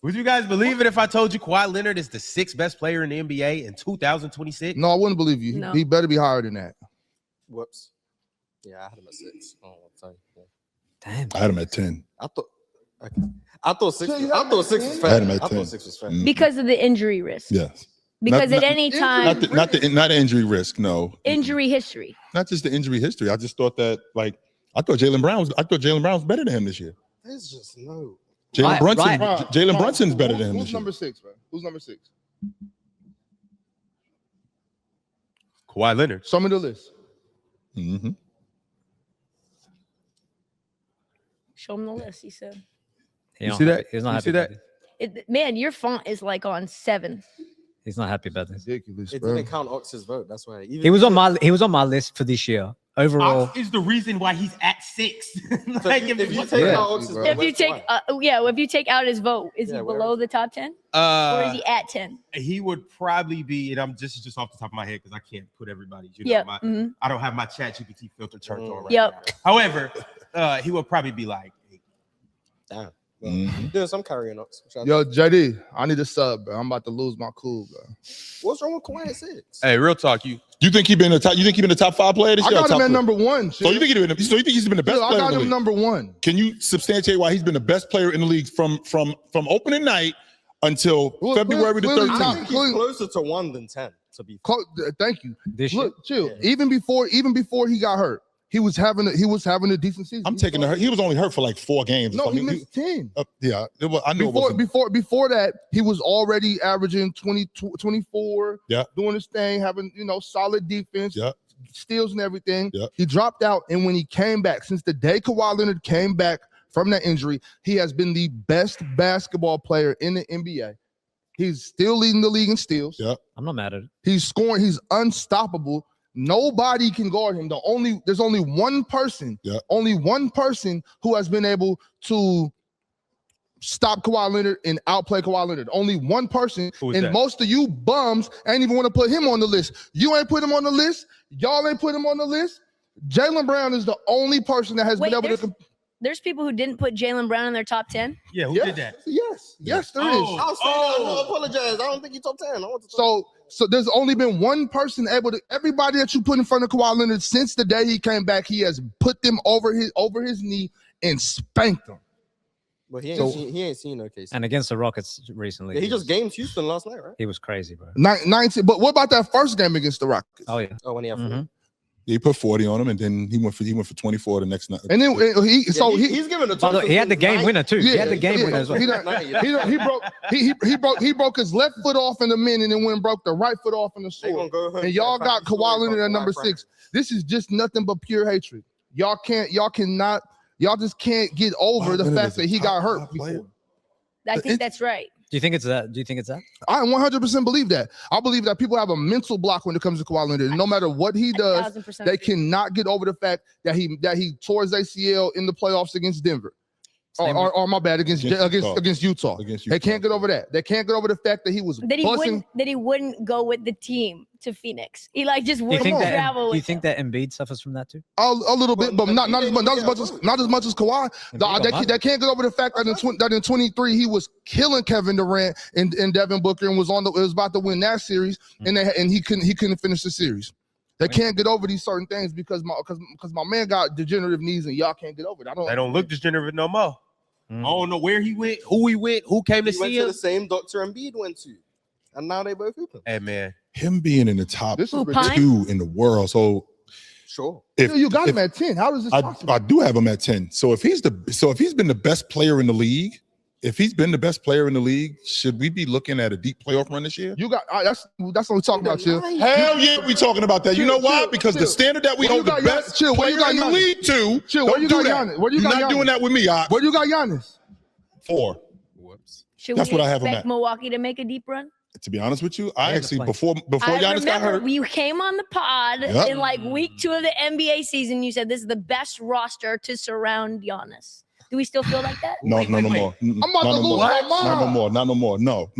Would you guys believe it if I told you Kawhi Leonard is the 6th best player in the NBA in 2026? No, I wouldn't believe you. No. He better be higher than that. Whoops. Yeah, I had him at 6. Oh, I'll tell you. Yeah. Damn. I had him at 10. I thought 6 was fair. I had him at I 10. thought 6 was fair. Because of the injury risk. Yes. Because at any time, not the injury risk. No. injury history. Not just the injury history. I just thought that I thought Jaylen Brown was better than him this year. There's just no. Jalen Brunson. Ryan. Jalen Brunson's better than him Who's this year. number 6, man? Who's number 6? Kawhi Leonard. Show me the list. Mm-hmm. Show him the list, he said. You see that? He's not You happy see that? about it. Man, your font is like on 7. He's not happy about this. Ridiculous, It bro. didn't count Ox's vote. That's why. He was on my list for this year. Overall, Ox is the reason why he's at 6. So if you take out Ox's vote, If you where's take, Kawhi? if you take out his vote, is Yeah, he where below is the top 10? Or is he at 10? He would probably be, and I'm just off the top of my head because I can't put everybody's. Yep. I don't have my ChatGPT filter turned on right Yep. now. However, he would probably be like 8. Damn. Well, Doing some carrying Ox. Yo, JD, I need a sub, bro. I'm about to lose my cool, bro. What's wrong with Kawhi at 6? Hey, real talk, you think he been the top? You think he been the top 5 player this I year? got him at number 1. So you think he's been the best I player got in the him league? number 1. Can you substantiate why he's been the best player in the league from opening night until February the clearly 13th? I think he's closer to 1 than 10. To be fair. Thank you. this year. Look, chill. Yeah. Even before he got hurt, he was having a decent season. I'm taking the hurt. He was only hurt for like 4 games. No, I he mean, missed 10. Yeah, I know. Before that, he was already averaging 20, 24. Yeah. Doing his thing, having solid defense. Yeah. Steals and everything. Yeah. He dropped out, and when he came back, since the day Kawhi Leonard came back from that injury, he has been the best basketball player in the NBA. He's still leading the league in steals. Yeah. I'm not mad at it. He's scoring. He's unstoppable. Nobody can guard him. There's only one person. Yeah. Only one person who has been able to stop Kawhi Leonard and outplay Kawhi Leonard. Only one person. Who is And that? most of you bums ain't even want to put him on the list. You ain't put him on the list. Y'all ain't put him on the list. Jaylen Brown is the only person that has Wait, been able to. There's people who didn't put Jaylen Brown in their top 10. Yeah, who Yes, did that? yes, there is. I'll say that. I apologize. I don't think he's top 10. I want to So there's only been one person able to. Everybody that you put in front of Kawhi Leonard since the day he came back, he has put them over his knee and spanked them. But he ain't seen no case. And against the Rockets recently, Yeah, he just gamed Houston last night, right? he was crazy, bro. 19. But what about that first game against the Rockets? Oh yeah. Oh, when he had Mhm. He put 40 on him, and then he went for 24 the next night. And then he's given a By the way, he had the game winner too. He had the Yeah, game yeah. winner as well. He broke his left foot off in the mid, and then went and broke the right foot off in the They gonna sword. go home And y'all got practice Kawhi stories Leonard at about number Kawhi 6. This is just nothing but pure hatred. Y'all just can't get over Kawhi the Leonard fact is a that he top got hurt 5 player. before. I think that's right. Do you think it's that? Do you think it's that? I 100% believe that. I believe that people have a mental block when it comes to Kawhi Leonard. No matter what he does, 1,000% they agree. cannot get over the fact that he tore his ACL in the playoffs against Denver. Or my bad, against Utah. Against Utah. They can't get over that. They can't get over the fact that he was That he wouldn't go with the team to Phoenix. He just Do you wouldn't think that? travel. Do you with think them. that Embiid suffers from that too? a little bit, but not as much as Kawhi. Embiid They can't get over the fact that in 23 he was killing Kevin Durant and Devin Booker and was about to win that series, and he couldn't finish the series. They can't get over these certain things because my man got degenerative knees, and y'all can't get over it. They don't look degenerate no more. Mm. I don't know where he went, who came to He went see to him. the same doctor Embiid went to, and now they both hooping. Hey man, Him being in the top This is 2 in the world. So Sure. you got him at 10. How does this possible? I do have him at 10. So if he's been the best player in the league, should we be looking at a deep playoff run this year? You got that's what we're talking about, Chill. Hell yeah, we talking about that. You know why? Because the standard that we Where you hold the got best Chill, where player you got in the Giannis? league to, Chill, where you don't do got that. Giannis? Where you You're got not Giannis? doing that with me. Where you got Giannis? 4. Whoops. Should That's we what I have him expect at. Milwaukee to make a deep run? To be honest with you, I There's actually a before I Giannis got remember hurt. you came on the pod Yep. in week 2 of the NBA season. You said this is the best roster to surround Giannis. Do we still feel like that? No more. I'm about to lose my mind. Not no more. No.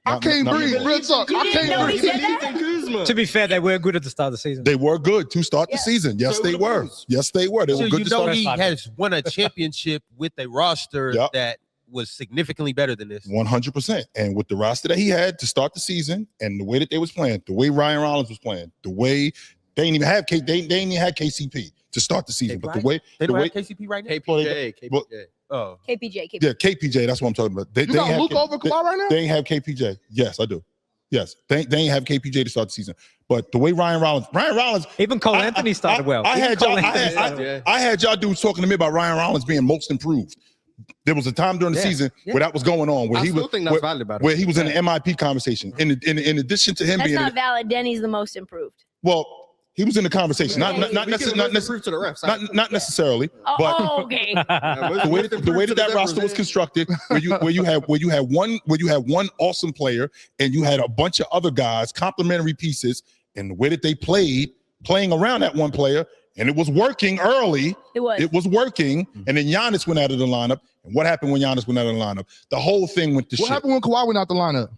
I can't breathe. Real talk. You I didn't know can't he breathe. said that? Kuzma. To be fair, they were good at the start of the season. They were good to start the Yeah. season. Yes, So they were the were. Bulls. Yes, they were. They so were good you to know start. he Five has won a championship with a roster Yep. that was significantly better than this. 100%. And with the roster that he had to start the season, and the way that they was playing, the way Ryan Rollins was playing, the way they didn't even have KCP to start the season, but the way They don't have KCP right now. KPJ. Well, Oh, KPJ. yeah, KPJ. That's what I'm talking about. You got Luka over Kawhi right now? They ain't have KPJ. Yes, I do. Yes, they ain't have KPJ to start the season. But the way Ryan Rollins, Even Cole Anthony started well. I Even had Cole y'all, Anthony I had y'all dudes talking to me about Ryan Rollins being most improved. There was a time during the season where that was going on, where I he still was think that's valid about it. where he was in the MIP conversation. In addition to him That's being, not valid. Denny's the most improved. well, he was in the conversation, not We can prove to the refs. not necessarily, Oh, but oh, okay. the way that roster was constructed, where you had one awesome player and you had a bunch of other guys, complementary pieces, and the way that they playing around that one player, and it was working early. It was. Working, and then Giannis went out of the lineup. And what happened when Giannis went out of the lineup? The whole thing went to shit. What happened when Kawhi went out the lineup?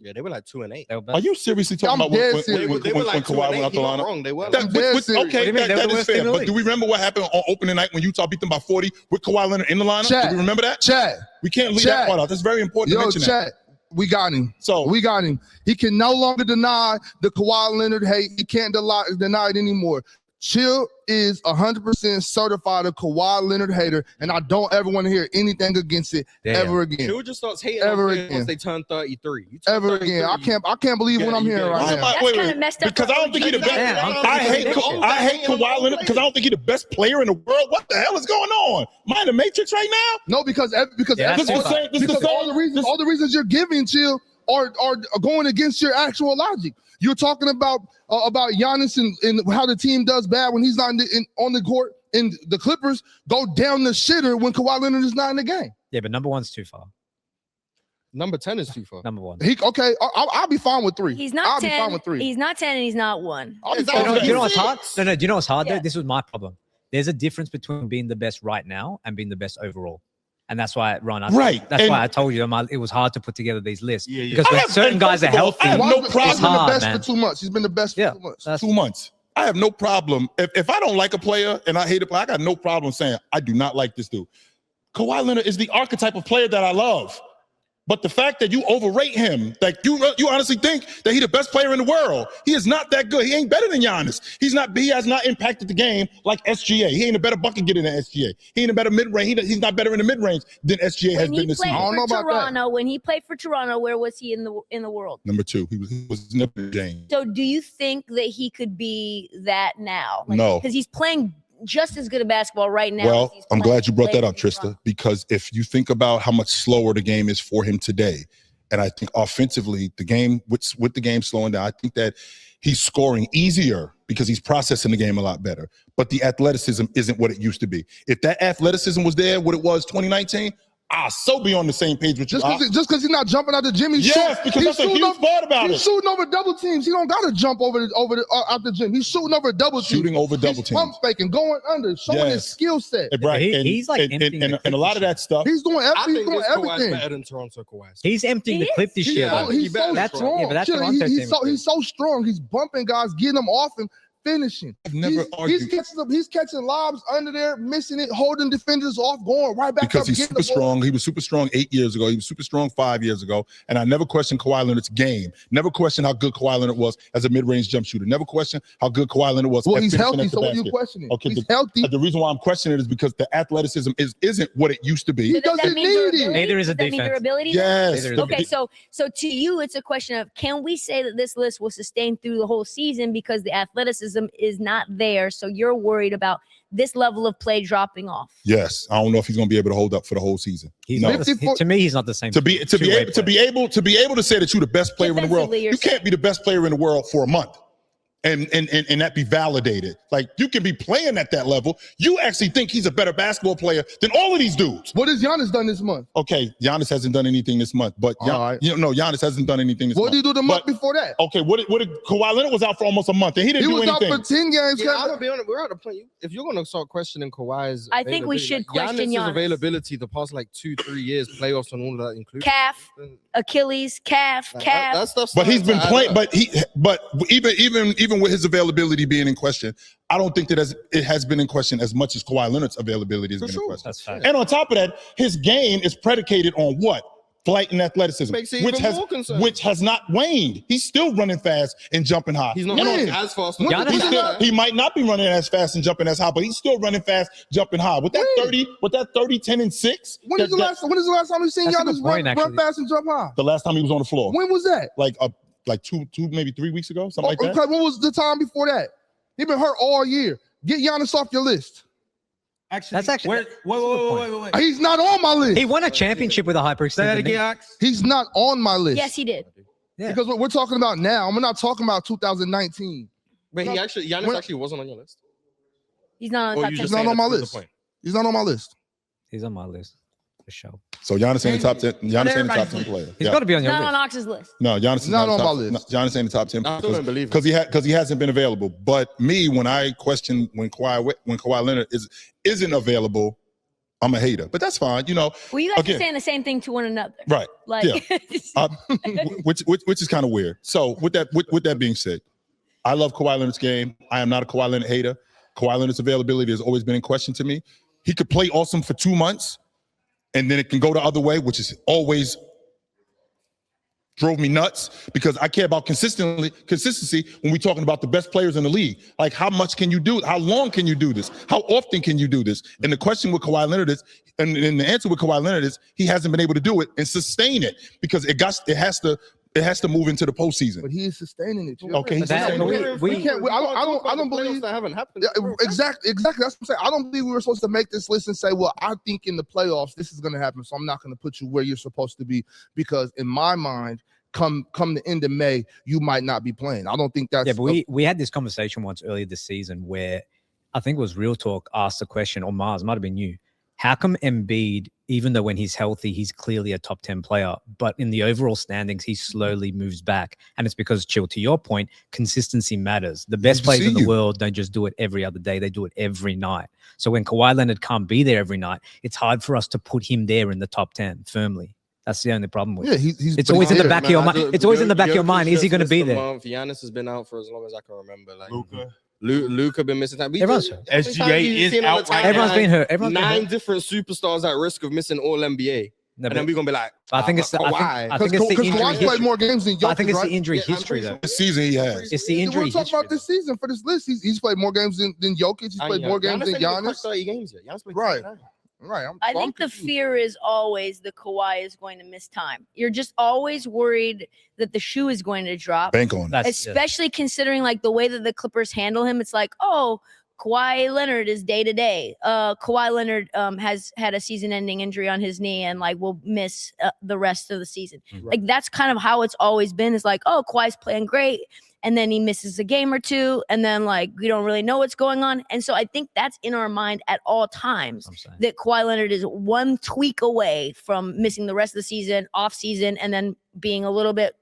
Yeah, they were like 2-8. Are you seriously talking I'm about dead when serious. Kawhi went out the lineup? Wrong. They were. That, I'm dead with, serious. okay, What do you mean? They were that the is worst team fair. in the But league. do we remember what happened on opening night when Utah beat them by 40 with Kawhi Leonard in the lineup? Chad, Do we remember that? Chad, We can't leave that part out. That's very important to yo, mention that. Chad, we got him. So We got him. He can no longer deny the Kawhi Leonard hate. He can't deny it anymore. Chill is 100% certified a Kawhi Leonard hater, and I don't ever want to hear anything against it ever again. Chill just starts hating Ever on players again. once they turn 33. You turn Ever 33, again. I can't believe what I'm hearing right Why am now. I- That's wait, kinda messed up because for I don't think he's the OG. best. Yeah, I hate Kawhi Leonard because I don't think he's the best player in the world. What the hell is going on? Am I in the Matrix right now? No, because Yeah, This is the same. This is the because same. all the reasons you're giving, Chill, are going against your actual logic. You're talking about Giannis and how the team does bad when he's not on the court, and the Clippers go down the shitter when Kawhi Leonard is not in the game. Yeah, but number one's too far. Number 10 is too far. Number one. I'll be fine with 3. He's not I'll 10. be fine with 3. He's not 10 and he's not 1. I'll be Is that fine You know, with you know 3. what's hard? No, do you know what's hard Yeah. though? This was my problem. There's a difference between being the best right now and being the best overall. And that's why, Ron, Right. that's And- why I told you it was hard to put together these lists. Yeah, yeah. Because I when have- certain and guys are first of all, healthy, I have no He's been it's the hard, best man. for 2 months. He's been the best Yeah, for 2 months. that's- 2 months. I have no problem. If I don't like a player and I hate a player, I got no problem saying I do not like this dude. Kawhi Leonard is the archetype of player that I love. But the fact that you overrate him, like you honestly think that he's the best player in the world. He is not that good. He ain't better than Giannis. He has not impacted the game like SGA. He ain't a better bucket getter than SGA. He ain't a better mid-range. He's not better in the mid-range than SGA has When been he this played season. I don't know for about that. Toronto, when he played for Toronto, where was he in the world? Number 2, he was never James. So do you think that he could be that now? No. Because he's playing just as good a basketball right now. as Well, he's I'm playing glad you brought that played up, for Trista, Toronto. because if you think about how much slower the game is for him today, and I think offensively, the game with the game slowing down, I think that he's scoring easier because he's processing the game a lot better. But the athleticism isn't what it used to be. If that athleticism was there, what it was 2019, I'll so be on the same page with you. Just because he's not jumping out the gym, he's Yes, because that's a shooting huge part about He's it. shooting over double teams. He don't got to jump out the gym. He's shooting over double teams. Shooting over double He's teams. pump faking, going under, showing his Yes. skill set. Right. He's like emptying the and a lot of that stuff. He's doing I think everything. this Kawhi's everything. better than Toronto Kawhi's. He's emptying He the clip is. this Yeah. year. Oh, though. he's He so better. That's strong. yeah, but that's Chill, Toronto he's team. so strong. He's bumping guys, getting them off him, finishing. I've never He's argued. he's catching lobs under there, missing it, holding defenders off, going right back Because up. he's getting super the ball. strong. He was super strong 8 years ago. He was super strong 5 years ago. And I never questioned Kawhi Leonard's game. Never questioned how good Kawhi Leonard was as a mid-range jump shooter. Never questioned how good Kawhi Leonard was. Well, at he's finishing healthy, at the so what are you basket. questioning? Okay, He's healthy. The reason why I'm questioning it is because the athleticism isn't what it used to be. He So does that doesn't mean need it. durability? Neither is a Does that mean defense. durability? Yes. Neither is Okay, so to you, it's a question of can we say that this list will sustain through the whole season because the athleticism is not there, so you're worried about this level of play dropping off? Yes. I don't know if he's going to be able to hold up for the whole season. He's No. not the, 54 to me, he's not the same. To be able to say that you're the best player in the world, Defensively, you're you can't be the best player in the world for a month and that be validated. Like you can be playing at that level. You actually think he's a better basketball player than all of these dudes. What has Giannis done this month? Okay, Giannis hasn't done anything this month, but All right. Giannis hasn't done anything this What month. did he do the month But- before that? Okay, what did Kawhi Leonard was out for almost a month and he didn't He do was out anything. for 10 games. Yeah, Kevin. I'm gonna be honest. We're at a point. If you're gonna start questioning Kawhi's, I think we availability, should question Giannis's Giannis. availability the past like 2-3 years, playoffs and all of that included. Calf, Achilles, calf. That stuff's But he's been starting to playing. add up. But even even with his availability being in question, I don't think that it has been in question as much as Kawhi Leonard's availability has been in question. That's fact. And on top of that, his game is predicated on what? Flight and athleticism, Makes it even more concerning. which has not waned. He's still running fast and jumping high. He's not And running on- as fast. he might not be running as fast and jumping as high, but he's still running fast, jumping high. With that 30, 10, and 6. When is the last time you seen That's a good Giannis point, run actually. fast and jump high? The last time he was on the floor, When was that? like two, maybe 3 weeks ago, something like that. Okay, when was the time before that? He been hurt all year. Get Giannis off your list. Actually, That's actually- wait. He's not on my list. He won a championship with a hyper Say that again, Ox. He's not on my list. Yes, he did. Yeah. Because what we're talking about now, we're not talking about 2019. But Giannis actually wasn't on your list. He's not on Or the top you 10. just He's not saying on my that to prove list. the point? He's not on my list. He's on my list for sure. So Giannis ain't the top 10. Giannis ain't the top 10 player. He's got to be on He's your not on list. Ox's list. No, Giannis is Not not on top, my list. Giannis ain't the top 10 I still don't believe it. because he hasn't been available. But me, when I question when Kawhi Leonard isn't available, I'm a hater. But that's fine, you know. Well, you guys Again. are saying the same thing to one another. Right. Like, Which is kind of weird. So with that being said, I love Kawhi Leonard's game. I am not a Kawhi Leonard hater. Kawhi Leonard's availability has always been in question to me. He could play awesome for 2 months, and then it can go the other way, which is always drove me nuts because I care about consistency when we're talking about the best players in the league. Like, how much can you do? How long can you do this? How often can you do this? And the question with Kawhi Leonard is, and the answer with Kawhi Leonard is, he hasn't been able to do it and sustain it because it has to move into the postseason. But he is sustaining it. Too. Okay, he's That- sustaining it. We can't. I don't believe that haven't happened. Yeah, exactly. That's what I'm saying. I don't believe we were supposed to make this list and say, well, I think in the playoffs this is going to happen, so I'm not going to put you where you're supposed to be because in my mind, come the end of May, you might not be playing. I don't think that's. Yeah, but we had this conversation once earlier this season where I think it was Real Talk asked the question, or Mars, might have been you. How come Embiid, even though when he's healthy, he's clearly a top 10 player, but in the overall standings, he slowly moves back? And it's because, Chill, to your point, consistency matters. The best players in the world don't just do it every other day. They do it every night. So when Kawhi Leonard can't be there every night, it's hard for us to put him there in the top 10 firmly. That's the only problem with it. Yeah, It's always in the back of your mind. It's always in the back of your mind. Is he going to be there? Giannis has been out for as long as I can remember. Like Luka been missing time. SGA is out right now. Everyone's been hurt. Everyone's been Nine hurt. different superstars at risk of missing all NBA. No, And then we're gonna be like, I think it's Kawhi. I think it's the Because injury Kawhi played history. more games than Jokic, But I think it's right? the injury Yeah, I'm history, pretty though. This season he has. It's the injury We're talking about history. this season for this list. He's played more games than Jokic. He's played more games than Giannis. 30 games yet. Giannis played Right. 29. Right. I think the fear is always the Kawhi is going to miss time. You're just always worried that the shoe is going to drop, Bank on it. That's yeah. especially considering like the way that the Clippers handle him. It's like, oh, Kawhi Leonard is day to day. Kawhi Leonard has had a season-ending injury on his knee and like will miss the rest of the season. Like that's kind of how it's always been. It's like, oh, Kawhi's playing great, and then he misses a game or two, and then like we don't really know what's going on. And so I think that's in our mind at all times that Kawhi Leonard is one tweak away from missing the rest of the season, off season, and then being a little bit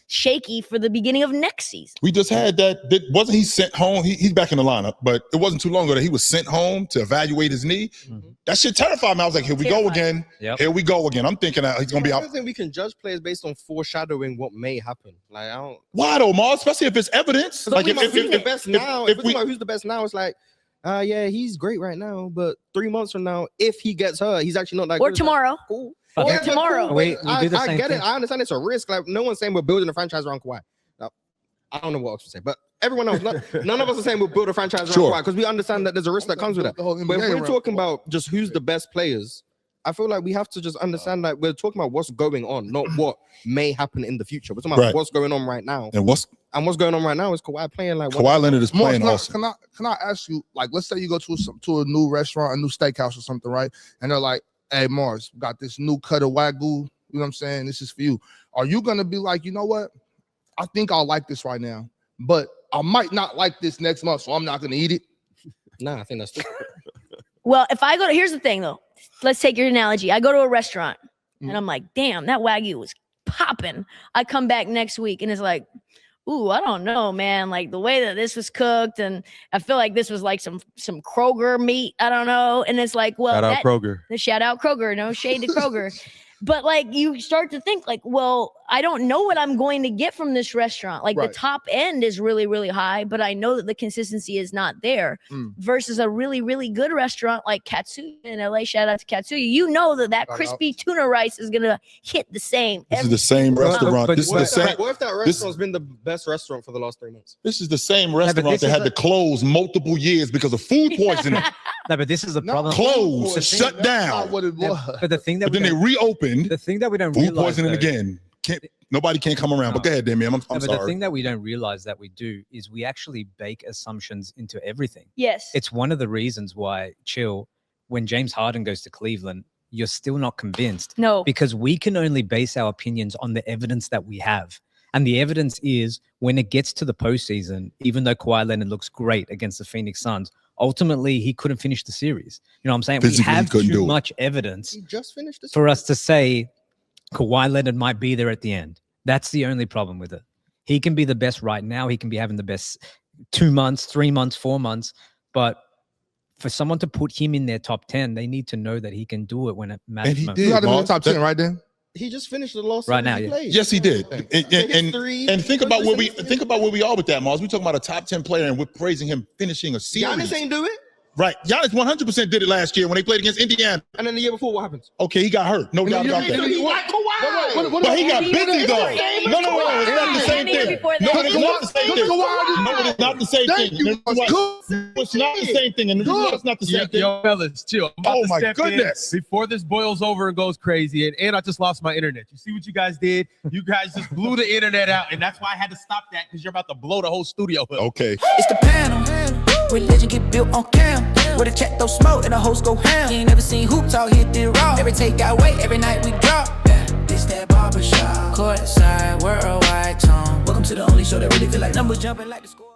shaky for the beginning of next season. We just had that. Wasn't he sent home? He's back in the lineup, but it wasn't too long ago that he was sent home to evaluate his knee. Mm-hmm. That shit terrified me. I was like, here we go again. Yep. Here we go again. I'm thinking that he's going to be I out. don't think we can judge players based on foreshadowing what may happen. Like, I don't. Why though, Mars? Especially if it's evidence. Like, Like who's the best now? if If we're talking about who's the best now, it's like, yeah, he's great right now, but 3 months from now, if he gets hurt, he's actually not that Or good. tomorrow. Cool. But Or tomorrow. Cool, We but do the I same get thing. it. I understand it's a risk. Like, no one's saying we're building a franchise around Kawhi. Now, I don't know what else to say, but everyone else, none of us are saying we'll build a franchise around Sure. Kawhi because we understand that there's a risk that comes with that. The whole But if NBA we're around. talking about just who's the best players, I feel like we have to just understand that we're talking about what's going on, not what may happen in the future. We're talking about Right. what's going on right now. And what's And what's going on right now is Kawhi playing like Kawhi Leonard is Mars, playing awesome. can I ask you, like, let's say you go to a new restaurant, a new steakhouse or something, right? And they're like, hey, Mars, got this new cut of Wagyu. You know what I'm saying? This is for you. Are you going to be like, you know what? I think I'll like this right now, but I might not like this next month, so I'm not going to eat it. Nah, I think that's stupid. Well, if I go to, here's the thing though. Let's take your analogy. I go to a restaurant and I'm like, damn, that Wagyu was popping. I come back next week and it's like, ooh, I don't know, man. Like the way that this was cooked, and I feel like this was like some Kroger meat. I don't know. And it's like, well, Shout out Kroger. Shout out Kroger. No shade to Kroger. But like you start to think like, well, I don't know what I'm going to get from this restaurant. Like Right. the top end is really, really high, but I know that the consistency is not there versus a really, really good restaurant like Katsuya in LA. Shout out to Katsuya. You know that crispy tuna rice is going to hit the same. This is the same restaurant. but This is the same. What if that restaurant's been the best restaurant for the last 3 months? This is the same restaurant this that is had the- to close multiple years because of food poisoning. No, but this is the No, problem. Closed, The shut thing- That's down. not what it was. But the thing that But then they reopened. the thing that we don't Food realize poisoning though- again. Nobody can't come around. But go ahead, Damian. I'm No, but the sorry. thing that we don't realize that we do is we actually bake assumptions into everything. Yes. It's one of the reasons why, Chill, when James Harden goes to Cleveland, you're still not convinced no. because we can only base our opinions on the evidence that we have. And the evidence is when it gets to the postseason, even though Kawhi Leonard looks great against the Phoenix Suns, ultimately he couldn't finish the series. You know what I'm saying? Physically, we he have couldn't do too it. much evidence He just finished this. for us to say Kawhi Leonard might be there at the end. That's the only problem with it. He can be the best right now. He can be having the best 2 months, 3 months, 4 months. But for someone to put him in their top 10, they need to know that he can do it when it matters. And he most. did. You got him in the Mark. top 10, right then? He just finished the last Right series now, he yeah. played. Yes, he did. History. And think about where we are with that, Mars. We're talking about a top 10 player, and we're praising him finishing a series. Giannis ain't do it. Right. Giannis 100% did it last year when they played against Indiana. And then the year before, what happens? Okay, he got hurt. No doubt about that. But he got busy though. No, it's not the same thing. No, it's not the same thing. No, it's not the same Thank thing. you. It's not the same thing. And the reason why it's not the same thing. Yo, fellas, chill. I'm about Oh to my step in goodness. before this boils over and goes crazy. And I just lost my internet. You see what you guys did? You guys just blew the internet out. And that's why I had to stop that because you're about to blow the whole studio up. Okay. It's the panel. Religion get built on cam. With a check, throw smoke, and the host go ham. You ain't never seen hoops out here did raw. Every take got weight, every night we drop. Yeah, this that barbershop. Courtside, worldwide tone. Welcome to the only show that really feel like numbers jumping like the score.